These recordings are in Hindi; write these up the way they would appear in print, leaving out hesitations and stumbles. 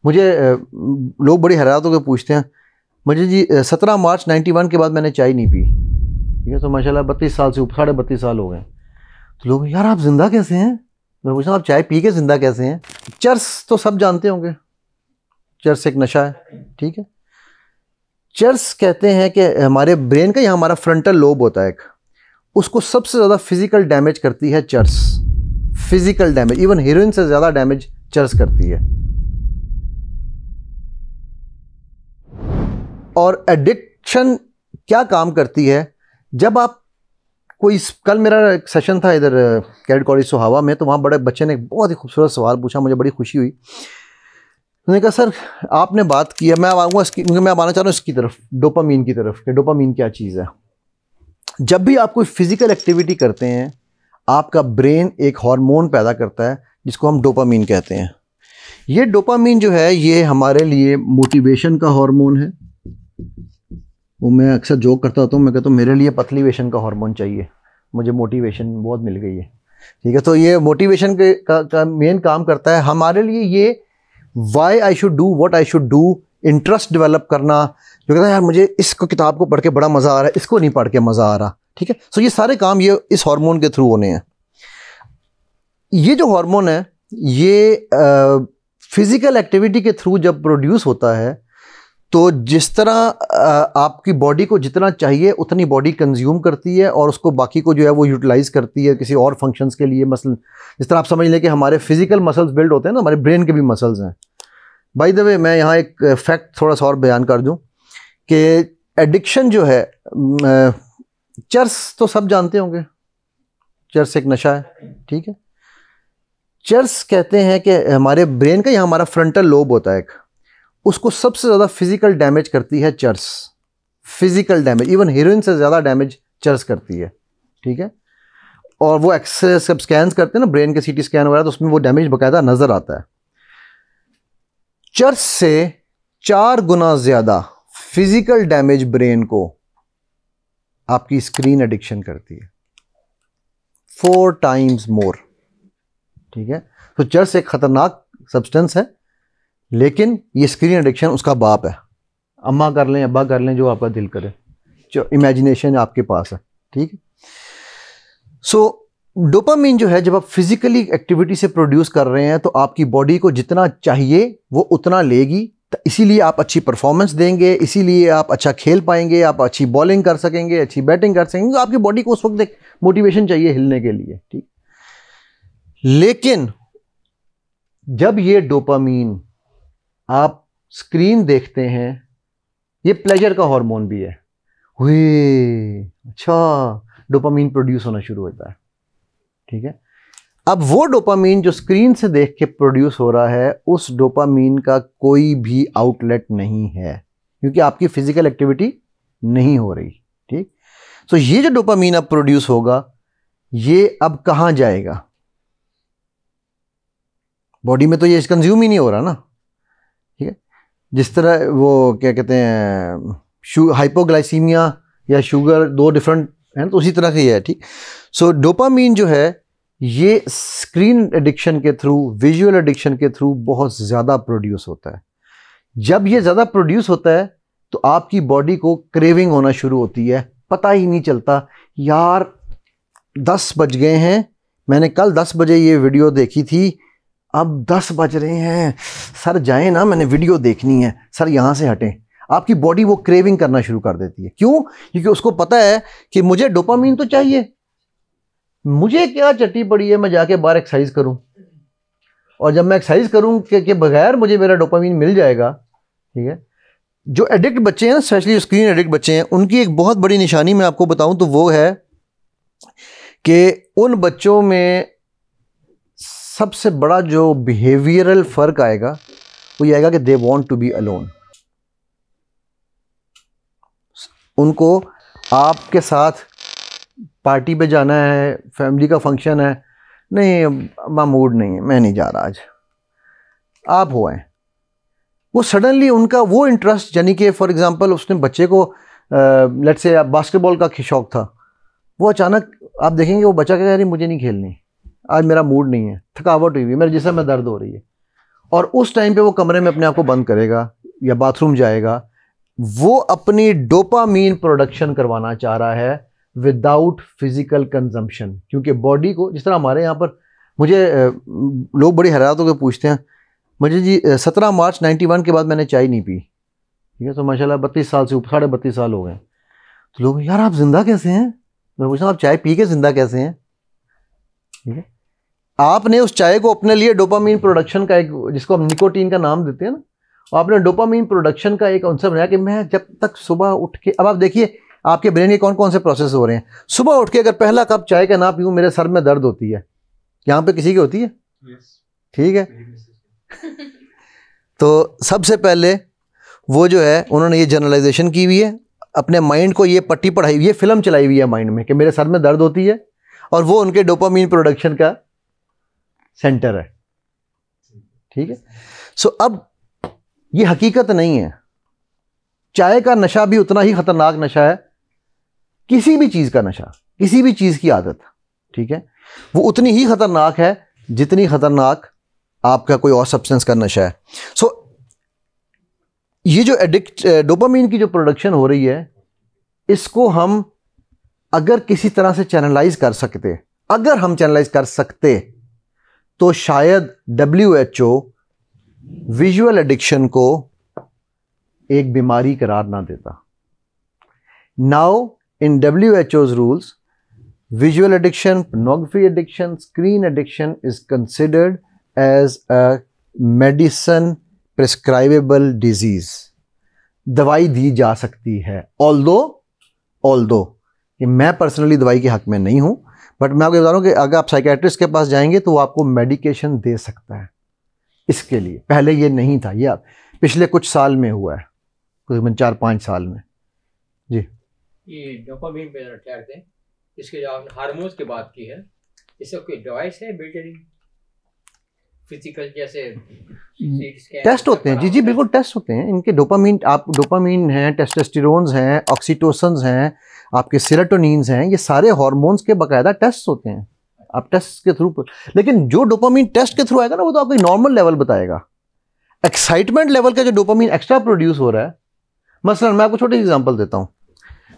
मुझे लोग बड़ी हैरान होकर पूछते हैं मुझे जी 17 मार्च 91 के बाद मैंने चाय नहीं पी, ठीक है। तो माशाल्लाह 32 साल से ऊपर 32.5 साल हो गए। तो लोग यार आप जिंदा कैसे हैं? मैं पूछता हूँ आप चाय पी के जिंदा कैसे हैं? चर्स तो सब जानते होंगे, चर्स एक नशा है, ठीक है। चर्स कहते हैं कि हमारे ब्रेन का, यहाँ हमारा फ्रंटल लोब होता है एक, उसको सबसे ज़्यादा फिजिकल डैमेज करती है cheers. Physical damage, even heroine से ज़्यादा डैमेज चर्स करती है। और एडिक्शन क्या काम करती है? जब आप कोई, कल मेरा एक सेशन था इधर कैडेट कॉलेज सोहावा में, तो वहाँ बड़े बच्चे ने एक बहुत ही खूबसूरत सवाल पूछा, मुझे बड़ी खुशी हुई। उन्होंने कहा सर आपने बात की है, मैं आऊँगा इसकी, क्योंकि मैं आना चाह रहा हूँ इसकी तरफ, डोपामीन की तरफ, कि डोपामीन क्या चीज़ है। जब भी आप कोई फिजिकल एक्टिविटी करते हैं, आपका ब्रेन एक हार्मोन पैदा करता है जिसको हम डोपामीन कहते हैं। ये डोपामीन जो है ये हमारे लिए मोटिवेशन का हार्मोन है। वो मैं अक्सर जोक करता होता हूँ, मैं कहता हूँ मेरे लिए पतलीवेशन का हार्मोन चाहिए, मुझे मोटिवेशन बहुत मिल गई है, ठीक है। तो ये मोटिवेशन का मेन काम करता है हमारे लिए। ये why I should do what I should do, interest develop करना, जो कहता है यार मुझे इसको किताब को पढ़ के बड़ा मज़ा आ रहा है, इसको नहीं पढ़ के मज़ा आ रहा, ठीक है। सो ये सारे काम ये इस हार्मोन के थ्रू होने हैं। ये जो हार्मोन है ये फिजिकल एक्टिविटी के थ्रू जब प्रोड्यूस होता है, तो जिस तरह आपकी बॉडी को जितना चाहिए उतनी बॉडी कंज्यूम करती है और उसको बाकी को जो है वो यूटिलाइज करती है किसी और फंक्शंस के लिए। मसलन जिस तरह आप समझ लें कि हमारे फिजिकल मसल्स बिल्ड होते हैं ना, हमारे ब्रेन के भी मसल्स हैं। बाय द वे मैं यहाँ एक फैक्ट थोड़ा सा और बयान कर दूँ कि एडिक्शन जो है, चर्स तो सब जानते होंगे, चर्स एक नशा है, ठीक है। चर्स कहते हैं कि हमारे ब्रेन का, यहाँ हमारा फ्रंटल लोब होता है एक, उसको सबसे ज़्यादा फिजिकल डैमेज करती है cheers. Physical damage, even heroine से ज़्यादा डैमेज चर्स करती है, ठीक है। और वो एक्सरे सब स्कैन करते हैं ना ब्रेन के, सीटी स्कैन वगैरह, तो उसमें वो डैमेज बाकायदा नज़र आता है। चर्स से 4 गुना ज़्यादा फिजिकल डैमेज ब्रेन को आपकी स्क्रीन एडिक्शन करती है, 4 टाइम्स मोर, ठीक है। तो चर्स एक ख़तरनाक सब्सटेंस है, लेकिन ये स्क्रीन एडिक्शन उसका बाप है। अम्मा कर लें, अब्बा कर लें, जो आपका दिल करे, जो इमेजिनेशन आपके पास है, ठीक है। सो डोपामीन जो है, जब आप फिजिकली एक्टिविटी से प्रोड्यूस कर रहे हैं तो आपकी बॉडी को जितना चाहिए वो उतना लेगी, तो इसीलिए आप अच्छी परफॉर्मेंस देंगे, इसीलिए आप अच्छा खेल पाएंगे, आप अच्छी बॉलिंग कर सकेंगे, अच्छी बैटिंग कर सकेंगे। तो आपकी बॉडी को उस वक्त एक मोटिवेशन चाहिए हिलने के लिए, ठीक। लेकिन जब ये डोपामीन आप स्क्रीन देखते हैं, ये प्लेजर का हार्मोन भी है, हुए अच्छा डोपामीन प्रोड्यूस होना शुरू होता है, ठीक है। अब वो डोपामीन जो स्क्रीन से देख के प्रोड्यूस हो रहा है, उस डोपामीन का कोई भी आउटलेट नहीं है, क्योंकि आपकी फिजिकल एक्टिविटी नहीं हो रही, ठीक। सो ये जो डोपामीन अब प्रोड्यूस होगा, ये अब कहाँ जाएगा? बॉडी में तो ये कंज्यूम ही नहीं हो रहा ना, ठीक है। जिस तरह वो क्या कहते हैं हाइपोग्लाइसीमिया या शुगर, 2 डिफरेंट हैं, तो उसी तरह से ये है, ठीक। सो डोपामीन जो है ये स्क्रीन एडिक्शन के थ्रू, विजुअल एडिक्शन के थ्रू बहुत ज़्यादा प्रोड्यूस होता है। जब ये ज़्यादा प्रोड्यूस होता है तो आपकी बॉडी को क्रेविंग होना शुरू होती है, पता ही नहीं चलता यार 10 बज गए हैं, मैंने कल 10 बजे ये वीडियो देखी थी, अब 10 बज रहे हैं, सर जाएं ना, मैंने वीडियो देखनी है, सर यहाँ से हटें। आपकी बॉडी वो क्रेविंग करना शुरू कर देती है। क्यों? क्योंकि उसको पता है कि मुझे डोपामीन तो चाहिए, मुझे क्या चट्टी पड़ी है मैं जाके बाहर एक्सरसाइज करूं, और जब मैं एक्सरसाइज करूं के बगैर मुझे मेरा डोपामीन मिल जाएगा, ठीक है। जो एडिक्ट बच्चे हैं, स्पेशली जो स्क्रीन एडिक्ट बच्चे हैं, उनकी एक बहुत बड़ी निशानी मैं आपको बताऊं तो वो है कि उन बच्चों में सबसे बड़ा जो बिहेवियरल फर्क आएगा वो ये आएगा कि they want to be alone. उनको आपके साथ पार्टी पे जाना है, फैमिली का फंक्शन है, नहीं मां मूड नहीं है, मैं नहीं जा रहा आज, आप हो आए, वो सडनली उनका वो इंटरेस्ट, यानी कि फॉर एग्जांपल उसने बच्चे को लेट्स से बास्केटबॉल का शौक था, वो अचानक आप देखेंगे वो बच्चा कह रही मुझे नहीं खेलनी आज, मेरा मूड नहीं है, थकावट हुई हुई, मेरे जिस्म में दर्द हो रही है, और उस टाइम पे वो कमरे में अपने आप को बंद करेगा या बाथरूम जाएगा, वो अपनी डोपामीन प्रोडक्शन करवाना चाह रहा है विदाउट फिजिकल कंजम्पशन। क्योंकि बॉडी को, जिस तरह हमारे यहाँ पर, मुझे लोग बड़ी हैरात होकर पूछते हैं, मुझे जी 17 मार्च 91 के बाद मैंने चाय नहीं पी, ठीक है, तो माशाल्लाह 32 साल से ऊपर, 32.5 साल हो गए। तो लोग, यार आप जिंदा कैसे हैं? मैं पूछता हूँ आप चाय पी के जिंदा कैसे हैं? ठीक है, आपने उस चाय को अपने लिए डोपामीन प्रोडक्शन का एक, जिसको हम निकोटीन का नाम देते हैं ना, आपने डोपामीन प्रोडक्शन का एक आंसर बनाया कि मैं जब तक सुबह उठ के, अब आप देखिए आपके ब्रेन के कौन कौन से प्रोसेस हो रहे हैं। सुबह उठ के अगर पहला कप चाय का ना पीऊँ, मेरे सर में दर्द होती है। यहाँ पे किसी की होती है? ठीक है, तो सबसे पहले वो जो है उन्होंने ये जनरलाइजेशन की हुई है, अपने माइंड को ये पट्टी पढ़ाई हुई है, फिल्म चलाई हुई है माइंड में कि मेरे सर में दर्द होती है, और वो उनके डोपामीन प्रोडक्शन का सेंटर है। ठीक है, सो अब ये हकीकत नहीं है। चाय का नशा भी उतना ही खतरनाक नशा है, किसी भी चीज का नशा, किसी भी चीज की आदत, ठीक है, वो उतनी ही खतरनाक है जितनी खतरनाक आपका कोई और सब्सटेंस का नशा है। सो ये जो डोपामीन की जो प्रोडक्शन हो रही है, इसको हम अगर किसी तरह से चैनलाइज कर सकते, अगर हम चैनलाइज कर सकते, तो शायद WHO विजुअल एडिक्शन को एक बीमारी करार ना देता। Now in WHO's rules, visual addiction, pornography addiction, screen addiction is considered as a medicine prescribable disease. दवाई दी जा सकती है, although कि मैं पर्सनली दवाई के हक में नहीं हूं, बट मैं आपको बता रहा हूं कि अगर आप साइकेट्रिस्ट के पास जाएंगे तो वो आपको मेडिकेशन दे सकता है इसके लिए। पहले ये नहीं था, ये पिछले कुछ साल में हुआ है, तकरीबन 4-5 साल में। जी, ये डोपामीन पे ठहरते हैं, इसके जो आपने हार्मोन्स की बात की है, इससे कोई डिवाइस है बिल्ट फिजिकल, जैसे टेस्ट होते हैं? जी बिल्कुल टेस्ट होते हैं इनके। डोपामीन हैं, टेस्टोस्टेरोन्स हैं, ऑक्सीटोसिन्स हैं, आपके सेरोटोनिन्स हैं, ये सारे हार्मोन्स के बाकायदा टेस्ट होते हैं। आप टेस्ट के थ्रू, लेकिन जो डोपामीन टेस्ट के थ्रू आएगा ना, वो तो आपको नॉर्मल लेवल बताएगा। एक्साइटमेंट लेवल का जो डोपामीन एक्स्ट्रा प्रोड्यूस हो रहा है, मसलन मैं आपको छोटी सी एग्जांपल देता हूँ।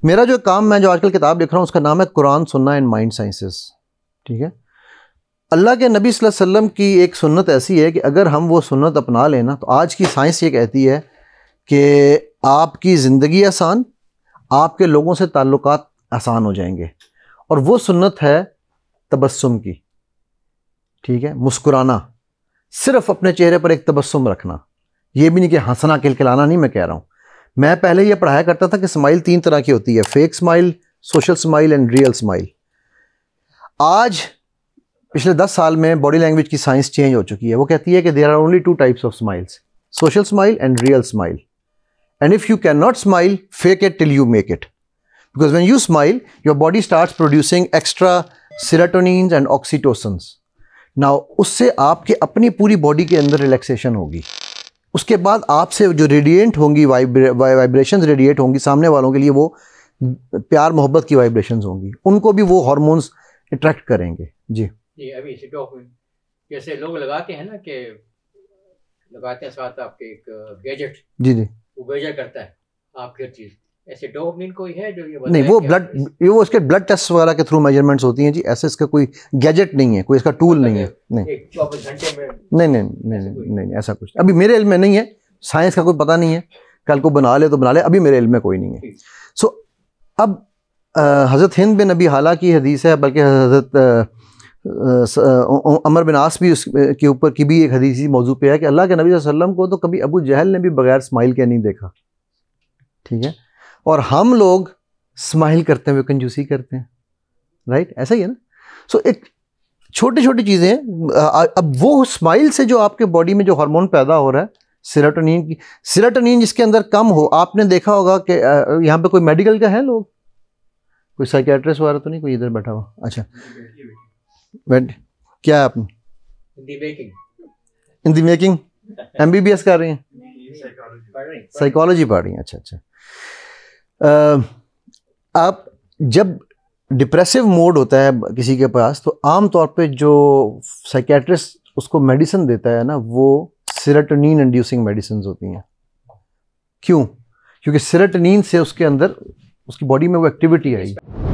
मेरा जो काम, मैं जो आजकल किताब लिख रहा हूँ, उसका नाम है कुरान, सुन्ना एंड माइंड साइंसेस। ठीक है, अल्लाह के नबी सल्लल्लाहु अलैहि वसल्लम की एक सुन्नत ऐसी है कि अगर हम वो सुन्नत अपना लेना, तो आज की साइंस ये कहती है कि आपकी ज़िंदगी आसान, आपके लोगों से ताल्लुकात आसान हो जाएंगे। और वो सुन्नत है तबस्सुम की। ठीक है, मुस्कुराना, सिर्फ अपने चेहरे पर एक तबस्सुम रखना। ये भी नहीं कि हंसना खिलखिलाना नहीं मैं कह रहा हूँ। मैं पहले ये पढ़ाया करता था कि स्माइल 3 तरह की होती है, fake smile, social smile and real smile. आज पिछले 10 साल में बॉडी लैंग्वेज की साइंस चेंज हो चुकी है। वो कहती है कि there are only 2 types of smiles, social smile and real smile. And if you can not smile, fake it till you make it, because when you smile your body starts producing extra serotonins and oxytocins. Now उससे आपके अपनी पूरी बॉडी के अंदर रिलैक्सेशन होगी। उसके बाद आपसे जो रेडिएंट होंगी, वाइब्रेशंस रेडिएट होंगी, सामने वालों के लिए वो प्यार मोहब्बत की वाइब्रेशंस होंगी, उनको भी वो हार्मोन्स अट्रैक्ट करेंगे। जी जी, अभी इसे डोपामीन जैसे लोग लगाते हैं ना, कि लगाते हैं साथ आपके एक गैजेट, जी जी, वो मेजर करता है आपकी हर चीज़। ऐसे डोपामीन कोई है जो ये नहीं, वो ब्लड, वो उसके ब्लड टेस्ट वगैरह के थ्रू मेजरमेंट्स होती हैं जी। ऐसे इसका कोई गैजेट नहीं है, कोई इसका टूल नहीं है। नहीं, 24 घंटे में नहीं, ऐसा कुछ अभी मेरे इल्म में नहीं है। साइंस का कोई पता नहीं है, कल को बना ले तो बना ले, अभी मेरे इल्म में कोई नहीं है। सो अब हज़रत हिंद बिन अबी हाला की हदीस है, बल्कि हज़रत अमर बिन आस भी उसके ऊपर की भी एक हदीसी मौजू पे है कि अल्लाह के नबी सल्लल्लाहु अलैहि वसल्लम को तो कभी अबू जहल ने भी बगैर स्माइल के नहीं देखा। ठीक है, और हम लोग स्माइल करते हुए कंजूसी करते हैं, राइट? ऐसा ही है ना। सो एक छोटी छोटी चीज़ें, अब वो स्माइल से जो आपके बॉडी में जो हार्मोन पैदा हो रहा है, सेरोटोनिन जिसके अंदर कम हो, आपने देखा होगा कि यहाँ पे कोई मेडिकल का है लोग, कोई साइकियाट्रिस्ट वगैरह तो नहीं कोई इधर बैठा हुआ? अच्छा, क्या है आपने इन दी मेकिंग MBBS कर रही हैं, साइकोलॉजी पढ़ रही हैं? अच्छा। आप जब डिप्रेसिव मोड होता है किसी के पास, तो आम तौर पे जो साइकियाट्रिस्ट उसको मेडिसिन देता है ना, वो सेरोटोनिन इंड्यूसिंग मेडिसिन होती हैं। क्यों? क्योंकि सेरोटोनिन से उसके अंदर उसकी बॉडी में वो एक्टिविटी आएगी।